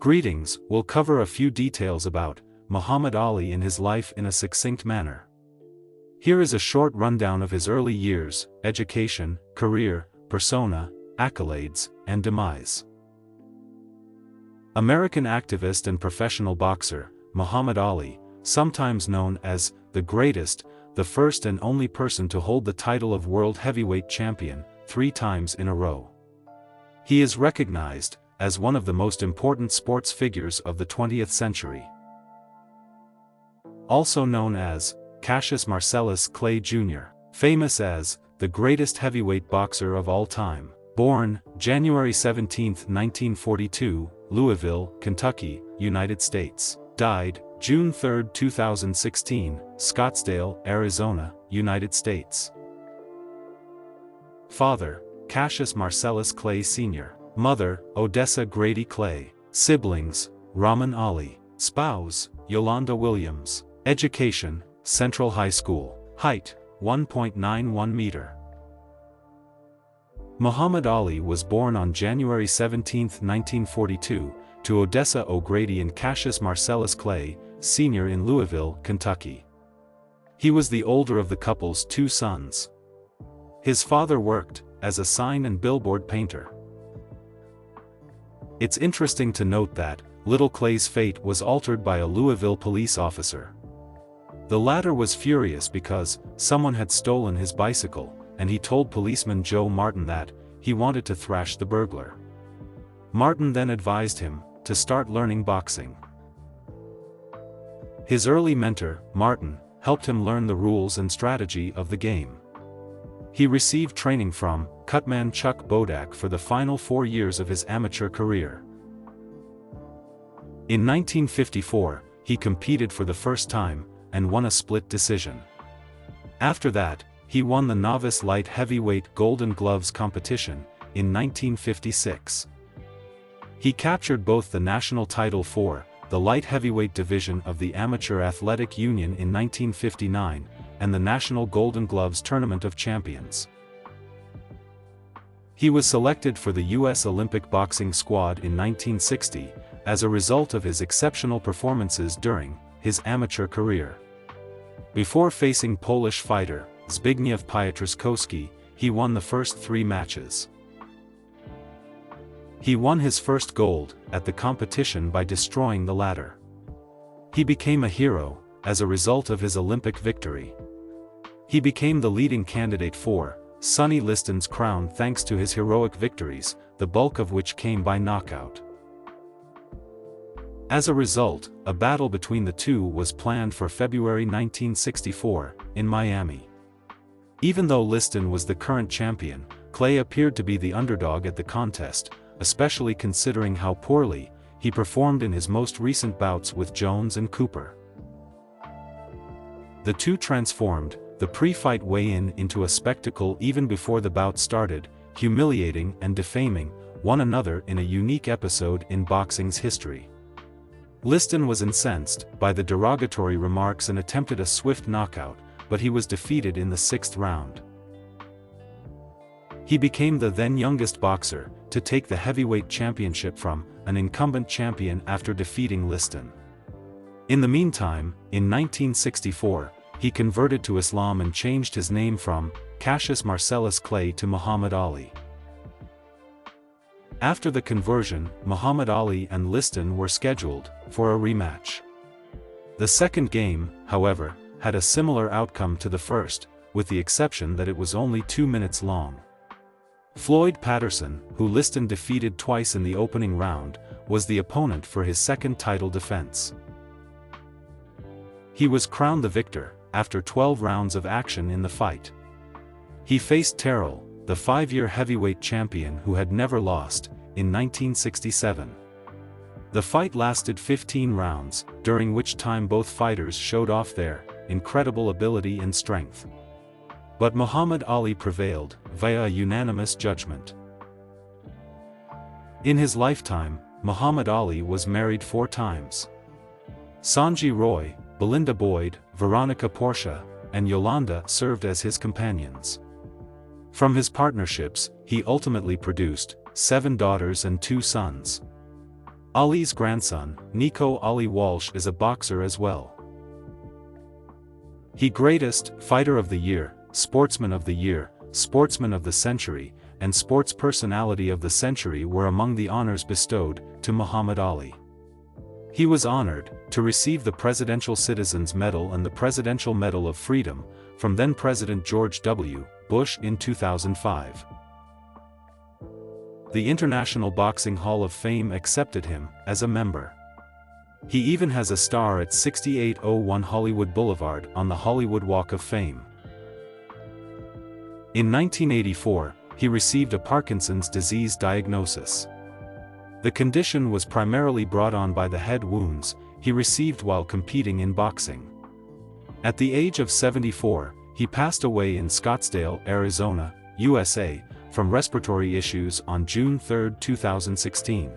Greetings, we'll cover a few details about Muhammad Ali and his life in a succinct manner. Here is a short rundown of his early years, education, career, persona, accolades, and demise. American activist and professional boxer, Muhammad Ali, sometimes known as the greatest, the first and only person to hold the title of world heavyweight champion 3 times in a row. He is recognized as one of the most important sports figures of the 20th century. Also known as Cassius Marcellus Clay Jr., famous as the greatest heavyweight boxer of all time. Born January 17, 1942, Louisville, Kentucky, United States. Died June 3, 2016, Scottsdale, Arizona, United States. Father, Cassius Marcellus Clay Sr. Mother, Odessa Grady Clay. Siblings, Rahman Ali. Spouse, Yolanda Williams. Education, Central High School. Height, 1.91 meter. Muhammad Ali was born on January 17, 1942, to Odessa O'Grady and Cassius Marcellus Clay, Sr. in Louisville, Kentucky. He was the older of the couple's 2 sons. His father worked as a sign and billboard painter. It's interesting to note that little Clay's fate was altered by a Louisville police officer. The latter was furious because someone had stolen his bicycle, and he told policeman Joe Martin that he wanted to thrash the burglar. Martin then advised him to start learning boxing. His early mentor, Martin, helped him learn the rules and strategy of the game. He received training from Cutman Chuck Bodak for the final 4 years of his amateur career. In 1954, he competed for the first time and won a split decision. After that, he won the novice light heavyweight Golden Gloves competition in 1956. He captured both the national title for the light heavyweight division of the Amateur Athletic Union in 1959 and the National Golden Gloves Tournament of Champions. He was selected for the U.S. Olympic boxing squad in 1960 as a result of his exceptional performances during his amateur career. Before facing Polish fighter Zbigniew Piotrowski, he won the first 3 matches. He won his first gold at the competition by destroying the latter. He became a hero as a result of his Olympic victory. He became the leading candidate for Sonny Liston's crown thanks to his heroic victories, the bulk of which came by knockout. As a result, a battle between the two was planned for February 1964, in Miami. Even though Liston was the current champion, Clay appeared to be the underdog at the contest, especially considering how poorly he performed in his most recent bouts with Jones and Cooper. The two transformed the pre-fight weigh-in into a spectacle even before the bout started, humiliating and defaming one another in a unique episode in boxing's history. Liston was incensed by the derogatory remarks and attempted a swift knockout, but he was defeated in the 6th round. He became the then youngest boxer to take the heavyweight championship from an incumbent champion after defeating Liston. In the meantime, in 1964, he converted to Islam and changed his name from Cassius Marcellus Clay to Muhammad Ali. After the conversion, Muhammad Ali and Liston were scheduled for a rematch. The second game, however, had a similar outcome to the first, with the exception that it was only 2 minutes long. Floyd Patterson, who Liston defeated twice in the opening round, was the opponent for his second title defense. He was crowned the victor after 12 rounds of action in the fight. He faced Terrell, the 5-year heavyweight champion who had never lost, in 1967. The fight lasted 15 rounds, during which time both fighters showed off their incredible ability and strength. But Muhammad Ali prevailed via a unanimous judgment. In his lifetime, Muhammad Ali was married 4 times. Sanjay Roy, Belinda Boyd, Veronica Portia, and Yolanda served as his companions. From his partnerships, he ultimately produced 7 daughters and 2 sons. Ali's grandson, Nico Ali Walsh, is a boxer as well. He Greatest Fighter of the Year, Sportsman of the Year, Sportsman of the Century, and Sports Personality of the Century were among the honors bestowed to Muhammad Ali. He was honored to receive the Presidential Citizens Medal and the Presidential Medal of Freedom from then-President George W. Bush in 2005. The International Boxing Hall of Fame accepted him as a member. He even has a star at 6801 Hollywood Boulevard on the Hollywood Walk of Fame. In 1984, he received a Parkinson's disease diagnosis. The condition was primarily brought on by the head wounds he received while competing in boxing. At the age of 74, he passed away in Scottsdale, Arizona, USA, from respiratory issues on June 3, 2016.